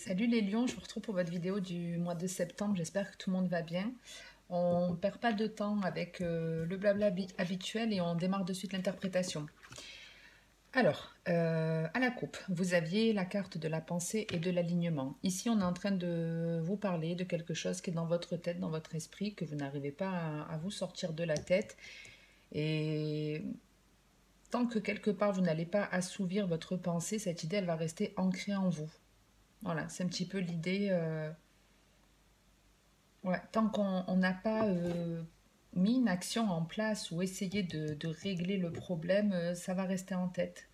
Salut les lions, je vous retrouve pour votre vidéo du mois de septembre. J'espère que tout le monde va bien. On ne perd pas de temps avec le blabla habituel et on démarre de suite l'interprétation. Alors, à la coupe, vous aviez la carte de la pensée et de l'alignement. Ici, on est en train de vous parler de quelque chose qui est dans votre tête, dans votre esprit, que vous n'arrivez pas à vous sortir de la tête. Et tant que quelque part vous n'allez pas assouvir votre pensée, cette idée, elle va rester ancrée en vous. Voilà, c'est un petit peu l'idée. Ouais, tant qu'on n'a pas mis une action en place ou essayé de régler le problème, ça va rester en tête.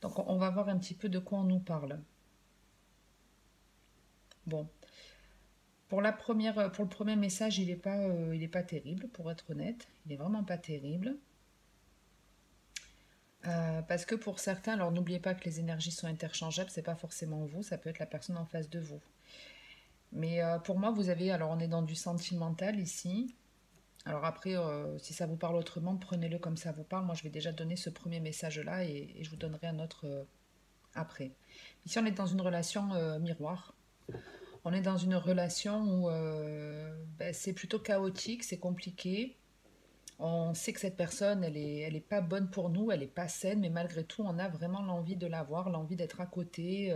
Donc on va voir un petit peu de quoi on nous parle. Bon, pour le premier message, il est pas terrible, pour être honnête. Il est vraiment pas terrible. Parce que pour certains, alors n'oubliez pas que les énergies sont interchangeables, c'est pas forcément vous, ça peut être la personne en face de vous. Mais pour moi, vous avez, alors on est dans du sentimental ici. Alors après, si ça vous parle autrement, prenez-le comme ça vous parle. Moi, je vais déjà donner ce premier message-là et je vous donnerai un autre après. Ici, on est dans une relation miroir. On est dans une relation où ben, c'est plutôt chaotique, c'est compliqué. On sait que cette personne, elle est pas bonne pour nous, elle est pas saine, mais malgré tout, on a vraiment l'envie de la voir, l'envie d'être à côté.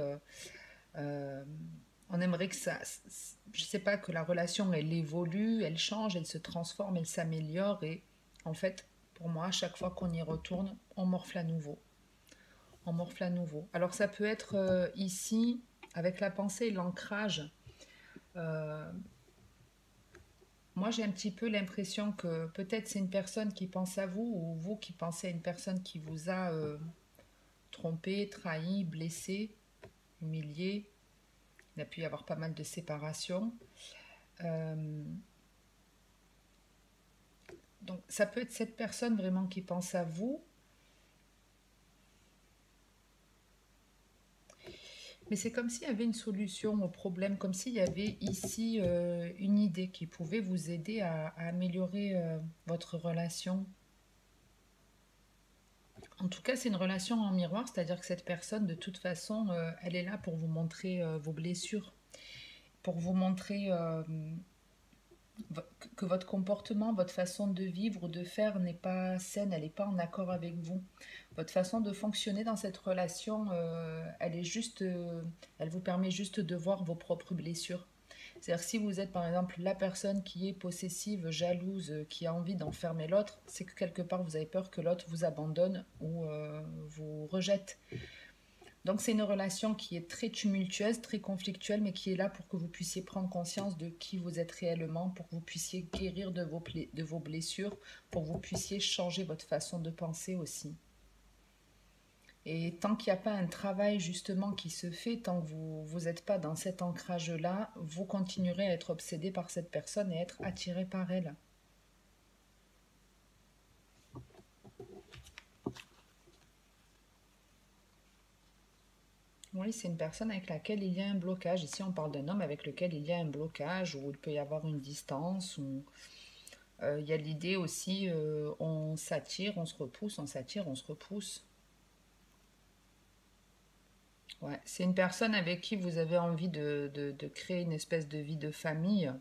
Euh, on aimerait que ça, je sais pas, que la relation, elle évolue, elle change, elle se transforme, elle s'améliore. Et en fait, pour moi, à chaque fois qu'on y retourne, on morfle à nouveau. On morfle à nouveau. Alors ça peut être ici, avec la pensée et l'ancrage. euh, Moi, j'ai un petit peu l'impression que peut-être c'est une personne qui pense à vous ou vous qui pensez à une personne qui vous a trompé, trahi, blessé, humilié. Il a pu y avoir pas mal de séparations. Euh, Donc ça peut être cette personne vraiment qui pense à vous, mais c'est comme s'il y avait une solution au problème, comme s'il y avait ici une idée qui pouvait vous aider à améliorer votre relation. En tout cas, c'est une relation en miroir, c'est-à-dire que cette personne, de toute façon, elle est là pour vous montrer vos blessures, pour vous montrer que votre comportement, votre façon de vivre ou de faire n'est pas saine, elle n'est pas en accord avec vous. Votre façon de fonctionner dans cette relation, elle est juste, elle vous permet juste de voir vos propres blessures. C'est-à-dire si vous êtes par exemple la personne qui est possessive, jalouse, qui a envie d'enfermer l'autre, c'est que quelque part vous avez peur que l'autre vous abandonne ou vous rejette. Donc c'est une relation qui est très tumultueuse, très conflictuelle, mais qui est là pour que vous puissiez prendre conscience de qui vous êtes réellement, pour que vous puissiez guérir de vos blessures, pour que vous puissiez changer votre façon de penser aussi. Et tant qu'il n'y a pas un travail justement qui se fait, tant que vous n'êtes pas dans cet ancrage-là, vous continuerez à être obsédé par cette personne et être attiré par elle. Oui, c'est une personne avec laquelle il y a un blocage. Ici, on parle d'un homme avec lequel il y a un blocage, où il peut y avoir une distance, où il y a l'idée aussi, on s'attire, on se repousse, on s'attire, on se repousse. Ouais, c'est une personne avec qui vous avez envie de créer une espèce de vie de famille,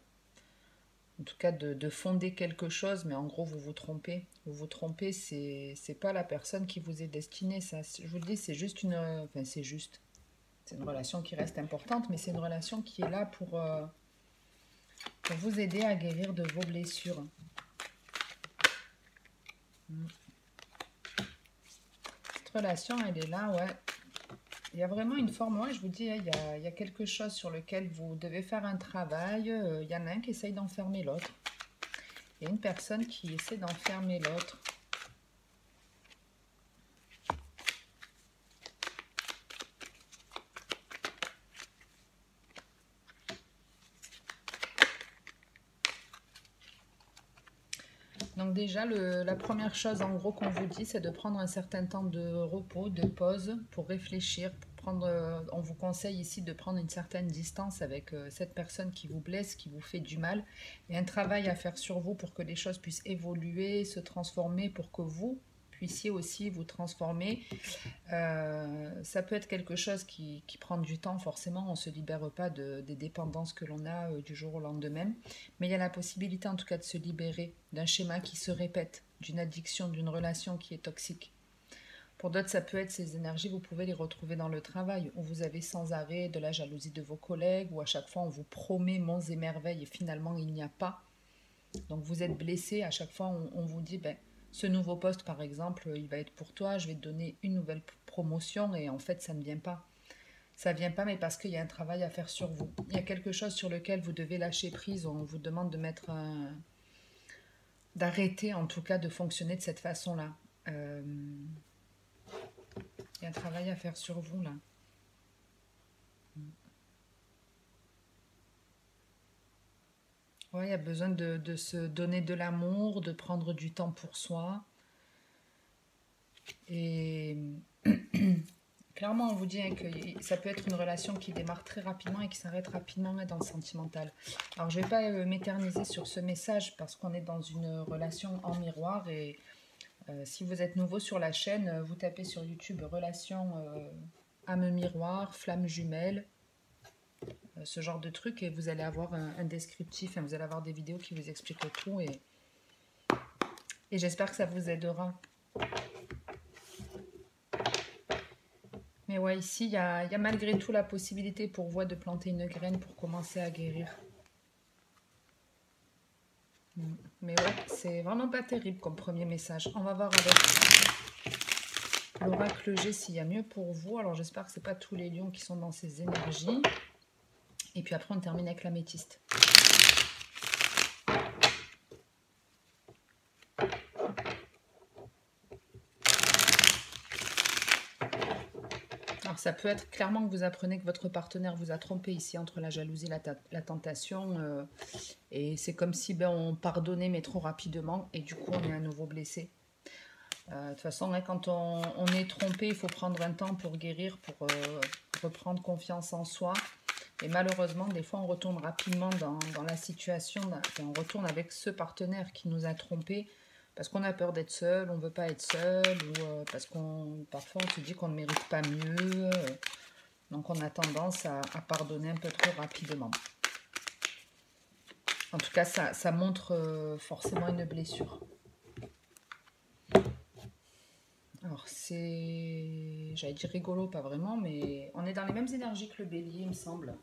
en tout cas de fonder quelque chose, mais en gros, vous vous trompez. Vous vous trompez, c'est pas la personne qui vous est destinée, ça. Je vous le dis, c'est juste une. Enfin, c'est juste. C'est une relation qui reste importante, mais c'est une relation qui est là pour vous aider à guérir de vos blessures. Cette relation, elle est là, ouais. Il y a vraiment une forme, ouais, je vous dis, hein, il y a quelque chose sur lequel vous devez faire un travail. Il y en a un qui essaye d'enfermer l'autre. Il y a une personne qui essaie d'enfermer l'autre. Donc déjà, la première chose en gros qu'on vous dit, c'est de prendre un certain temps de repos, de pause pour réfléchir. On vous conseille ici de prendre une certaine distance avec cette personne qui vous blesse, qui vous fait du mal. Il y a un travail à faire sur vous pour que les choses puissent évoluer, se transformer, pour que vous puissiez aussi vous transformer. Ça peut être quelque chose qui prend du temps, forcément, on ne se libère pas des dépendances que l'on a du jour au lendemain, mais il y a la possibilité en tout cas de se libérer d'un schéma qui se répète, d'une addiction, d'une relation qui est toxique. Pour d'autres, ça peut être ces énergies, vous pouvez les retrouver dans le travail, où vous avez sans arrêt de la jalousie de vos collègues, où à chaque fois on vous promet monts et merveilles et finalement il n'y a pas. Donc vous êtes blessé, à chaque fois on vous dit, ben, ce nouveau poste par exemple, il va être pour toi, je vais te donner une nouvelle promotion et en fait ça ne vient pas. Ça ne vient pas, mais parce qu'il y a un travail à faire sur vous. Il y a quelque chose sur lequel vous devez lâcher prise, on vous demande de mettre d'arrêter en tout cas de fonctionner de cette façon-là. Il y a un travail à faire sur vous là. Ouais, il y a besoin de se donner de l'amour, de prendre du temps pour soi. Et clairement, on vous dit hein, que ça peut être une relation qui démarre très rapidement et qui s'arrête rapidement hein, dans le sentimental. Alors, je ne vais pas m'éterniser sur ce message parce qu'on est dans une relation en miroir. Et si vous êtes nouveau sur la chaîne, vous tapez sur YouTube relation âme miroir, flamme jumelle, ce genre de truc. Et vous allez avoir un descriptif, hein, vous allez avoir des vidéos qui vous expliquent tout. Et j'espère que ça vous aidera. Mais ouais, ici, il y a malgré tout la possibilité pour vous de planter une graine pour commencer à guérir. Mais ouais, c'est vraiment pas terrible comme premier message. On va voir avec l'oracle G s'il y a mieux pour vous. Alors j'espère que ce n'est pas tous les lions qui sont dans ces énergies. Et puis après, on termine avec l'améthyste. Alors ça peut être clairement que vous apprenez que votre partenaire vous a trompé ici entre la jalousie et la tentation. Et c'est comme si on pardonnait mais trop rapidement et du coup on est à nouveau blessé. De toute façon, hein, quand on est trompé, il faut prendre un temps pour guérir, pour reprendre confiance en soi. Et malheureusement, des fois, on retourne rapidement dans la situation, on retourne avec ce partenaire qui nous a trompé parce qu'on a peur d'être seul, on ne veut pas être seul, ou parce qu'on parfois on se dit qu'on ne mérite pas mieux. Donc on a tendance à pardonner un peu trop rapidement. En tout cas, ça montre forcément une blessure. Alors c'est, j'allais dire rigolo, pas vraiment, mais on est dans les mêmes énergies que le bélier, il me semble.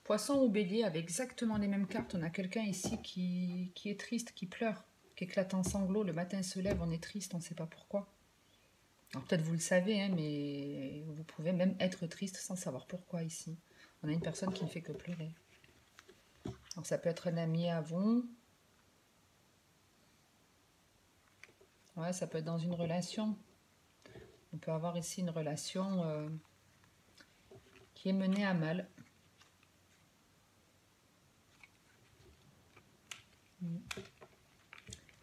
Poisson ou bélier, avec exactement les mêmes cartes. On a quelqu'un ici qui est triste, qui pleure, qui éclate en sanglots. Le matin se lève, on est triste, on ne sait pas pourquoi. Alors peut-être vous le savez, hein, mais vous pouvez même être triste sans savoir pourquoi ici. On a une personne qui ne fait que pleurer. Donc ça peut être un ami à vous. Ouais, ça peut être dans une relation. On peut avoir ici une relation qui est menée à mal.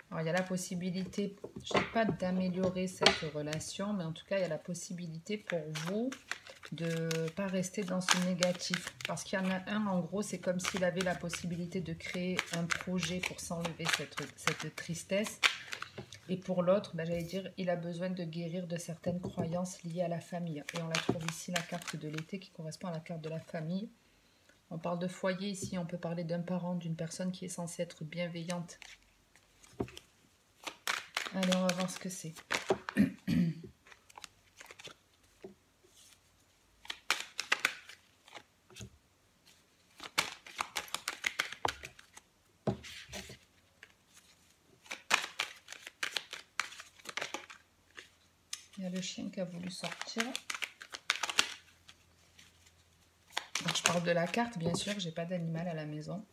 Alors, il y a la possibilité, je ne sais pas d'améliorer cette relation, mais en tout cas, il y a la possibilité pour vous de ne pas rester dans ce négatif. Parce qu'il y en a un, en gros, c'est comme s'il avait la possibilité de créer un projet pour s'enlever cette tristesse. Et pour l'autre, j'allais dire, il a besoin de guérir de certaines croyances liées à la famille. Et on la trouve ici, la carte de l'été, qui correspond à la carte de la famille. On parle de foyer ici, on peut parler d'un parent, d'une personne qui est censée être bienveillante. Allez, on va voir ce que c'est. Il y a le chien qui a voulu sortir. Donc, je parle de la carte, bien sûr, j'ai pas d'animal à la maison.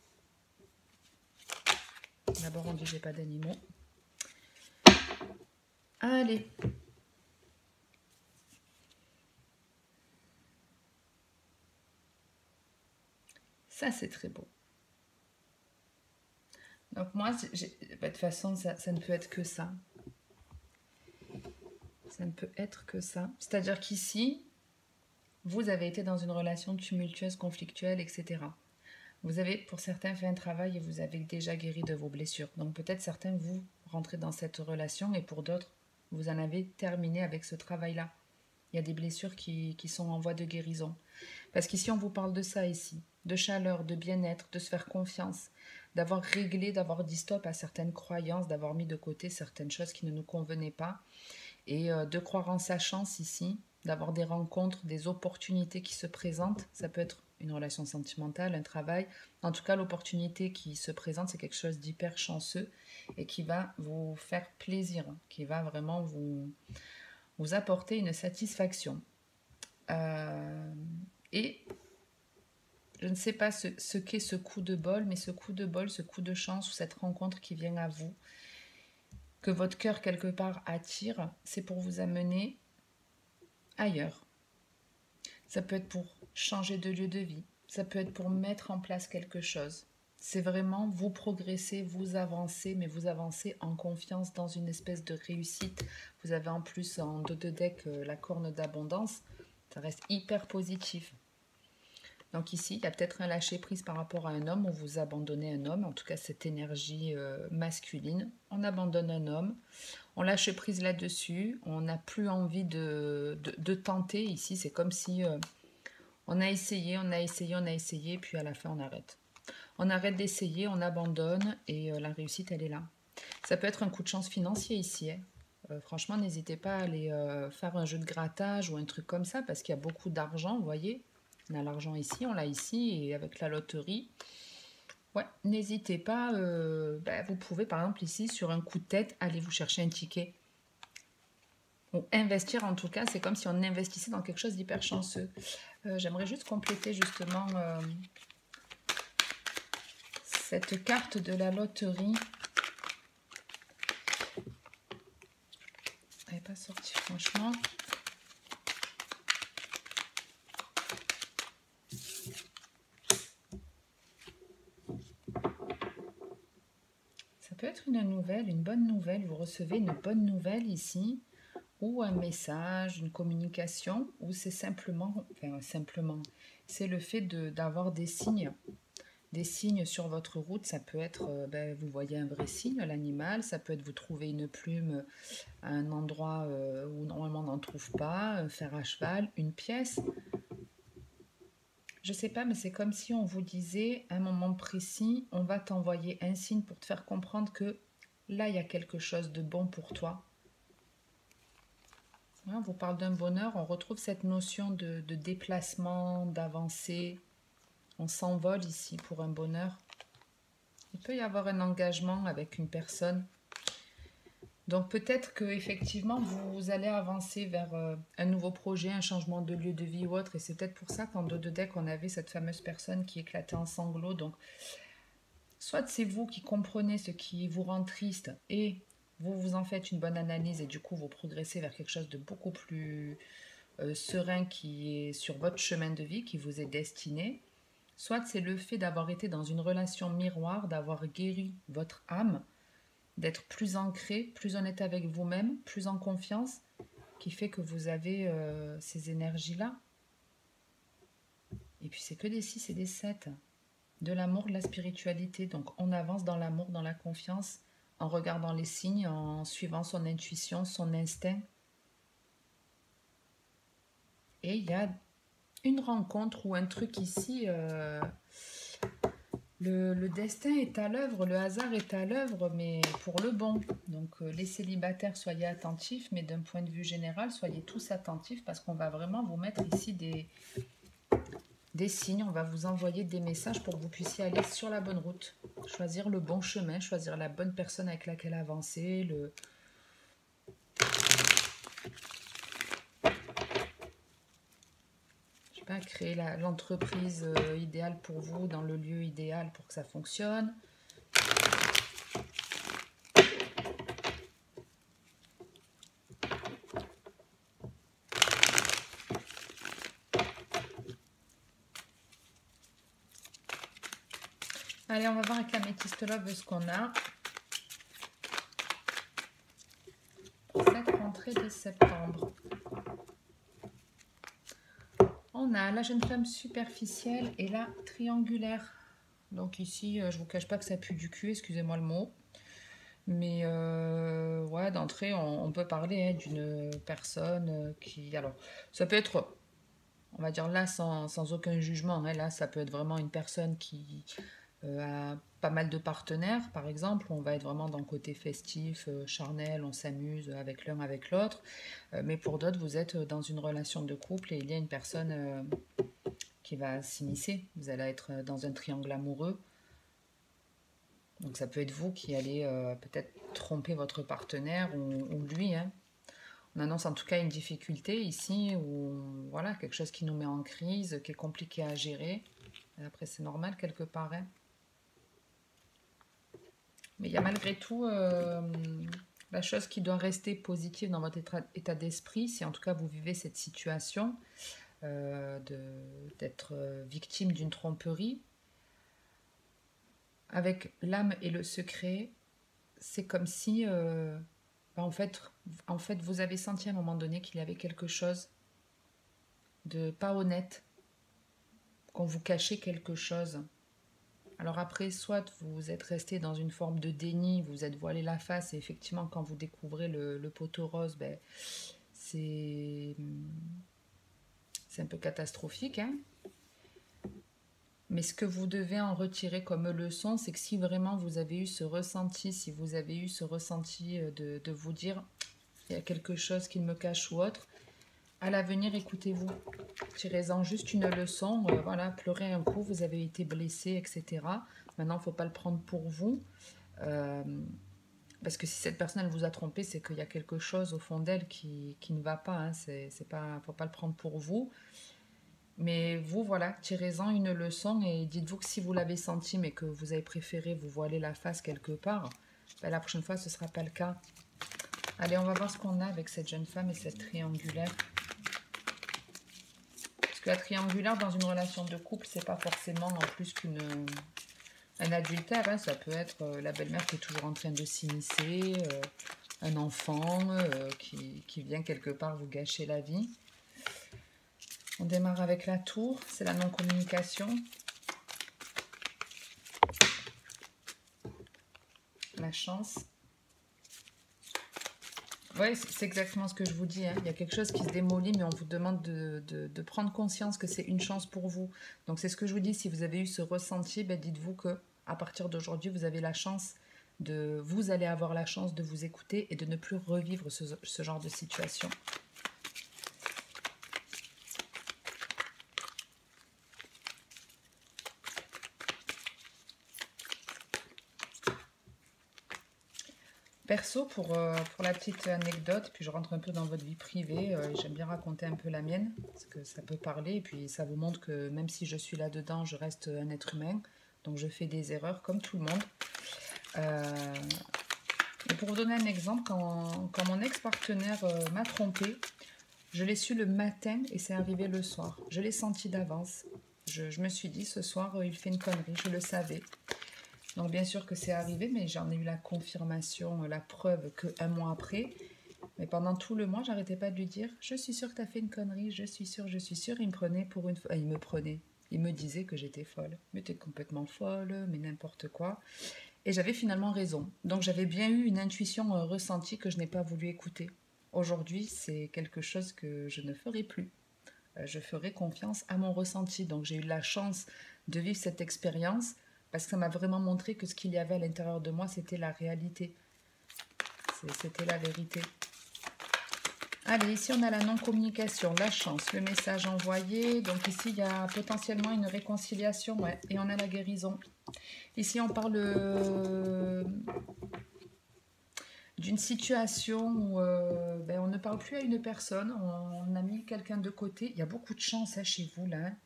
D'abord, on dit j'ai pas d'animaux. Allez. Ça, c'est très beau. Donc moi, de toute façon, ça ne peut être que ça. Ça ne peut être que ça. C'est-à-dire qu'ici, vous avez été dans une relation tumultueuse, conflictuelle, etc. Vous avez, pour certains, fait un travail et vous avez déjà guéri de vos blessures. Donc peut-être certains, vous rentrez dans cette relation et pour d'autres, Vous en avez terminé avec ce travail-là. Il y a des blessures qui sont en voie de guérison. Parce qu'ici, on vous parle de ça ici. De chaleur, de bien-être, de se faire confiance, d'avoir réglé, d'avoir dit stop à certaines croyances, d'avoir mis de côté certaines choses qui ne nous convenaient pas. Et de croire en sa chance ici, d'avoir des rencontres, des opportunités qui se présentent. Ça peut être une relation sentimentale, un travail. En tout cas, l'opportunité qui se présente, c'est quelque chose d'hyper chanceux et qui va vous faire plaisir, qui va vraiment vous apporter une satisfaction. Et je ne sais pas ce qu'est ce coup de bol, mais ce coup de bol, ce coup de chance ou cette rencontre qui vient à vous, que votre cœur quelque part attire, c'est pour vous amener ailleurs. Ça peut être pour changer de lieu de vie, ça peut être pour mettre en place quelque chose. C'est vraiment vous progresser, vous avancer, mais vous avancez en confiance dans une espèce de réussite. Vous avez en plus en dos de deck la corne d'abondance, ça reste hyper positif. Donc ici, il y a peut-être un lâcher-prise par rapport à un homme, où vous abandonnez un homme, en tout cas cette énergie masculine. On abandonne un homme, on lâche prise là-dessus, on n'a plus envie de tenter. Ici, c'est comme si on a essayé, on a essayé, on a essayé, puis à la fin, on arrête. On arrête d'essayer, on abandonne, et la réussite, elle est là. Ça peut être un coup de chance financier ici, hein. Franchement, n'hésitez pas à aller faire un jeu de grattage ou un truc comme ça, parce qu'il y a beaucoup d'argent, vous voyez. On a l'argent ici, on l'a ici, et avec la loterie, ouais, n'hésitez pas, vous pouvez par exemple ici, sur un coup de tête, aller vous chercher un ticket. Ou investir en tout cas, c'est comme si on investissait dans quelque chose d'hyper chanceux. J'aimerais juste compléter justement cette carte de la loterie. Elle n'est pas sortie franchement. Ça peut être une nouvelle, une bonne nouvelle. Vous recevez une bonne nouvelle ici, ou un message, une communication, ou c'est simplement, c'est le fait d'avoir des signes. Des signes sur votre route, ça peut être, vous voyez un vrai signe, l'animal, ça peut être vous trouvez une plume à un endroit où normalement on n'en trouve pas, un fer à cheval, une pièce. Je sais pas, mais c'est comme si on vous disait, à un moment précis, on va t'envoyer un signe pour te faire comprendre que là, il y a quelque chose de bon pour toi. On vous parle d'un bonheur, on retrouve cette notion de déplacement, d'avancée. On s'envole ici pour un bonheur. Il peut y avoir un engagement avec une personne. Donc peut-être que effectivement vous allez avancer vers un nouveau projet, un changement de lieu de vie ou autre. Et c'est peut-être pour ça qu'en dos de deck, on avait cette fameuse personne qui éclatait en sanglots. Donc soit c'est vous qui comprenez ce qui vous rend triste et vous vous en faites une bonne analyse et du coup vous progressez vers quelque chose de beaucoup plus serein qui est sur votre chemin de vie, qui vous est destiné. Soit c'est le fait d'avoir été dans une relation miroir, d'avoir guéri votre âme, d'être plus ancré, plus honnête avec vous-même, plus en confiance, qui fait que vous avez ces énergies-là. Et puis c'est que des 6 et des 7. De l'amour, de la spiritualité. Donc on avance dans l'amour, dans la confiance, en regardant les signes, en suivant son intuition, son instinct. Et il y a une rencontre ou un truc ici, le destin est à l'œuvre, le hasard est à l'œuvre, mais pour le bon. Donc les célibataires, soyez attentifs, mais d'un point de vue général, soyez tous attentifs parce qu'on va vraiment vous mettre ici des signes, on va vous envoyer des messages pour que vous puissiez aller sur la bonne route, choisir le bon chemin, choisir la bonne personne avec laquelle avancer, créer l'entreprise idéale pour vous, dans le lieu idéal pour que ça fonctionne. Allez, on va voir avec l'Améthyste Love ce qu'on a. Cette rentrée de septembre. On a la jeune femme superficielle et la triangulaire. Donc ici, je ne vous cache pas que ça pue du cul, excusez-moi le mot. Mais ouais, d'entrée, on peut parler hein, d'une personne qui... Alors, ça peut être, on va dire là, sans aucun jugement. Hein, là, ça peut être vraiment une personne qui a pas mal de partenaires, par exemple. On va être vraiment dans le côté festif, charnel, on s'amuse avec l'un, avec l'autre. Mais pour d'autres, vous êtes dans une relation de couple et il y a une personne qui va s'immiscer. Vous allez être dans un triangle amoureux. Donc ça peut être vous qui allez peut-être tromper votre partenaire ou lui. Hein. On annonce en tout cas une difficulté ici, ou voilà, quelque chose qui nous met en crise, qui est compliqué à gérer. Et après, c'est normal quelque part. Hein. Mais il y a malgré tout la chose qui doit rester positive dans votre état d'esprit, si en tout cas vous vivez cette situation d'être victime d'une tromperie. Avec l'âme et le secret, c'est comme si, en fait, vous avez senti à un moment donné qu'il y avait quelque chose de pas honnête, qu'on vous cachait quelque chose. Alors après, soit vous êtes resté dans une forme de déni, vous êtes voilé la face, et effectivement, quand vous découvrez le poteau rose, ben, c'est un peu catastrophique. Hein. Mais ce que vous devez en retirer comme leçon, c'est que si vraiment vous avez eu ce ressenti, si vous avez eu ce ressenti de vous dire il y a quelque chose qui me cache ou autre, à l'avenir, écoutez-vous. Tirez-en juste une leçon. Voilà, pleurez un coup, vous avez été blessé, etc. Maintenant, il ne faut pas le prendre pour vous. Euh, parce que si cette personne elle vous a trompé, c'est qu'il y a quelque chose au fond d'elle qui ne va pas. Hein. C'est pas, faut pas le prendre pour vous. Mais vous, voilà, tirez-en une leçon et dites-vous que si vous l'avez senti, mais que vous avez préféré vous voiler la face quelque part, ben la prochaine fois, ce ne sera pas le cas. Allez, on va voir ce qu'on a avec cette jeune femme et cette triangulaire. Parce que la triangulaire dans une relation de couple, c'est pas forcément en plus un adultère. Hein. Ça peut être la belle-mère qui est toujours en train de s'immiscer, un enfant qui vient quelque part vous gâcher la vie. On démarre avec la tour, c'est la non-communication. La chance. Oui, c'est exactement ce que je vous dis. Hein. Il y a quelque chose qui se démolit, mais on vous demande de prendre conscience que c'est une chance pour vous. Donc c'est ce que je vous dis. Si vous avez eu ce ressenti, ben dites-vous que à partir d'aujourd'hui, vous avez la chance vous allez avoir la chance de vous écouter et de ne plus revivre ce genre de situation. Perso, pour la petite anecdote, puis je rentre un peu dans votre vie privée, j'aime bien raconter un peu la mienne, parce que ça peut parler, et puis ça vous montre que même si je suis là-dedans, je reste un être humain, donc je fais des erreurs comme tout le monde. Et pour vous donner un exemple, quand mon ex-partenaire m'a trompée, je l'ai su le matin et c'est arrivé le soir. Je l'ai senti d'avance. Je me suis dit, ce soir, il fait une connerie, je le savais. Donc bien sûr que c'est arrivé, mais j'en ai eu la confirmation, la preuve qu'un mois après. Mais pendant tout le mois, j'arrêtais pas de lui dire, je suis sûre que tu as fait une connerie, je suis sûre, je suis sûre. Il me prenait pour une... il me prenait. Il me disait que j'étais folle. Mais t'es complètement folle, mais n'importe quoi. Et j'avais finalement raison. Donc j'avais bien eu une intuition ressentie que je n'ai pas voulu écouter. Aujourd'hui, c'est quelque chose que je ne ferai plus. Je ferai confiance à mon ressenti. Donc j'ai eu la chance de vivre cette expérience parce que ça m'a vraiment montré que ce qu'il y avait à l'intérieur de moi, c'était la réalité. C'était la vérité. Allez, ici on a la non-communication, la chance, le message envoyé. Donc ici, il y a potentiellement une réconciliation, ouais. Et on a la guérison. Ici, on parle d'une situation où on ne parle plus à une personne, on a mis quelqu'un de côté. Il y a beaucoup de chance hein, chez vous, là. Hein.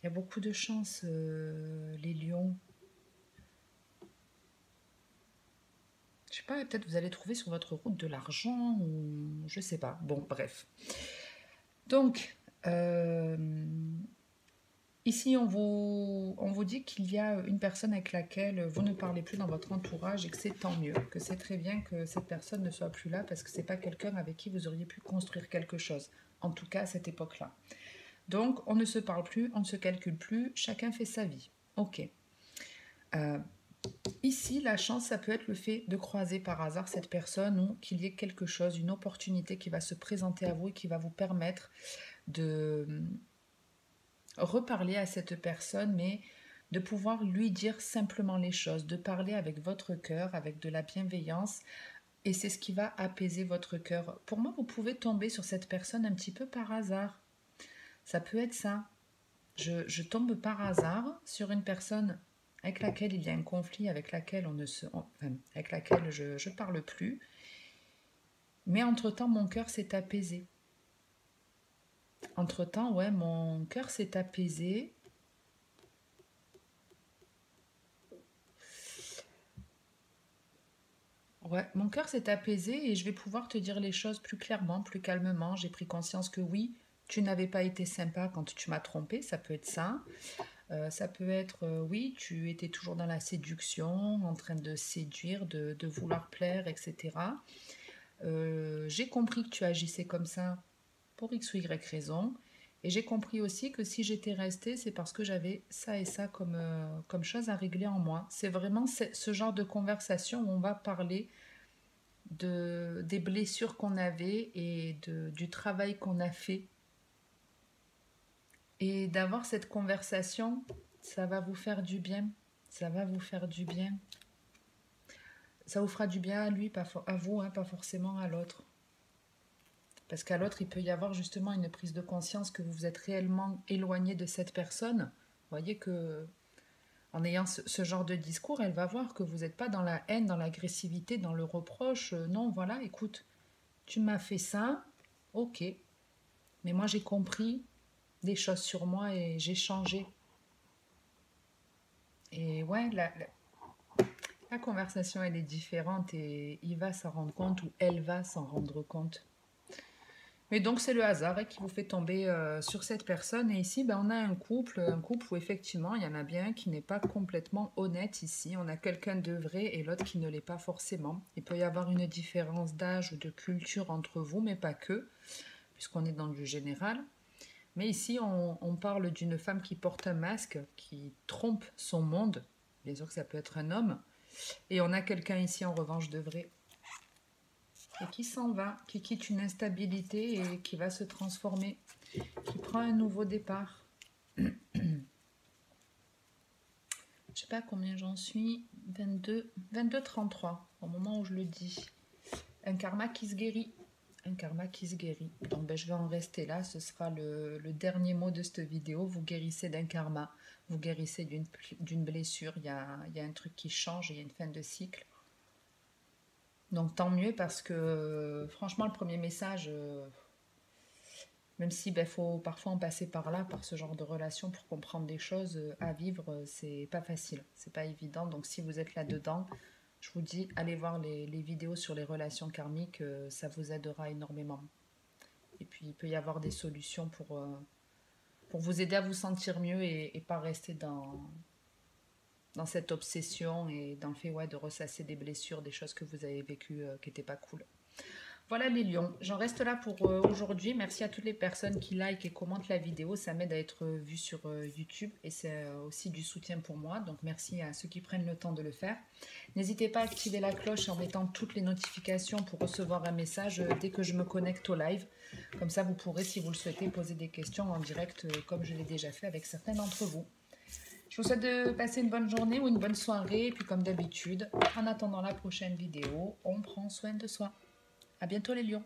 Il y a beaucoup de chance, les lions. Je sais pas, peut-être vous allez trouver sur votre route de l'argent ou je sais pas. Bon, bref. Donc, ici, on vous dit qu'il y a une personne avec laquelle vous ne parlez plus dans votre entourage et que c'est tant mieux, que c'est très bien que cette personne ne soit plus là parce que c'est pas quelqu'un avec qui vous auriez pu construire quelque chose, en tout cas à cette époque-là. Donc, on ne se parle plus, on ne se calcule plus, chacun fait sa vie. Ok. Ici, la chance, ça peut être le fait de croiser par hasard cette personne ou qu'il y ait quelque chose, une opportunité qui va se présenter à vous et qui va vous permettre de reparler à cette personne, mais de pouvoir lui dire simplement les choses, de parler avec votre cœur, avec de la bienveillance, et c'est ce qui va apaiser votre cœur. Pour moi, vous pouvez tomber sur cette personne un petit peu par hasard. Ça peut être ça. Je tombe par hasard sur une personne avec laquelle il y a un conflit, avec laquelle avec laquelle je parle plus. Mais entre-temps, mon cœur s'est apaisé. Entre-temps, ouais, mon cœur s'est apaisé. Ouais, mon cœur s'est apaisé et je vais pouvoir te dire les choses plus clairement, plus calmement. J'ai pris conscience que oui, tu n'avais pas été sympa quand tu m'as trompé, ça peut être ça. Ça peut être, oui, tu étais toujours dans la séduction, en train de séduire, de vouloir plaire, etc. J'ai compris que tu agissais comme ça pour X ou Y raison. Et j'ai compris aussi que si j'étais restée, c'est parce que j'avais ça et ça comme chose à régler en moi. C'est vraiment ce genre de conversation où on va parler des blessures qu'on avait et du travail qu'on a fait. Et d'avoir cette conversation, ça va vous faire du bien. Ça va vous faire du bien. Ça vous fera du bien à lui, pas à vous, hein, pas forcément à l'autre. Parce qu'à l'autre, il peut y avoir justement une prise de conscience que vous vous êtes réellement éloigné de cette personne. Vous voyez que en ayant ce genre de discours, elle va voir que vous n'êtes pas dans la haine, dans l'agressivité, dans le reproche. Non, voilà, écoute, tu m'as fait ça, ok. Mais moi, j'ai compris des choses sur moi et j'ai changé. Et ouais, la conversation, elle est différente et il va s'en rendre compte ou elle va s'en rendre compte. Mais donc c'est le hasard qui vous fait tomber sur cette personne. Et ici, ben, on a un couple où effectivement, il y en a bien un qui n'est pas complètement honnête ici. On a quelqu'un de vrai et l'autre qui ne l'est pas forcément. Il peut y avoir une différence d'âge ou de culture entre vous, mais pas que, puisqu'on est dans du général. Mais ici, on parle d'une femme qui porte un masque, qui trompe son monde. Bien sûr que ça peut être un homme. Et on a quelqu'un ici, en revanche, de vrai. Et qui s'en va, qui quitte une instabilité et qui va se transformer, qui prend un nouveau départ. Je sais pas combien j'en suis, 22-33 au moment où je le dis. Un karma qui se guérit. Un karma qui se guérit. Donc ben, je vais en rester là, ce sera le dernier mot de cette vidéo. Vous guérissez d'un karma, vous guérissez d'une blessure, il y a un truc qui change, il y a une fin de cycle. Donc tant mieux parce que franchement le premier message, même si ben, faut parfois en passer par là, par ce genre de relation pour comprendre des choses à vivre, c'est pas facile, c'est pas évident. Donc si vous êtes là-dedans, je vous dis allez voir les vidéos sur les relations karmiques, ça vous aidera énormément. Et puis il peut y avoir des solutions pour vous aider à vous sentir mieux et pas rester dans cette obsession et dans le fait ouais, de ressasser des blessures, des choses que vous avez vécues qui n'étaient pas cool. Voilà les lions, j'en reste là pour aujourd'hui. Merci à toutes les personnes qui like et commentent la vidéo, ça m'aide à être vue sur YouTube et c'est aussi du soutien pour moi. Donc merci à ceux qui prennent le temps de le faire. N'hésitez pas à activer la cloche en mettant toutes les notifications pour recevoir un message dès que je me connecte au live. Comme ça vous pourrez, si vous le souhaitez, poser des questions en direct comme je l'ai déjà fait avec certains d'entre vous. Je vous souhaite de passer une bonne journée ou une bonne soirée. Et puis comme d'habitude, en attendant la prochaine vidéo, on prend soin de soi. À bientôt les lions.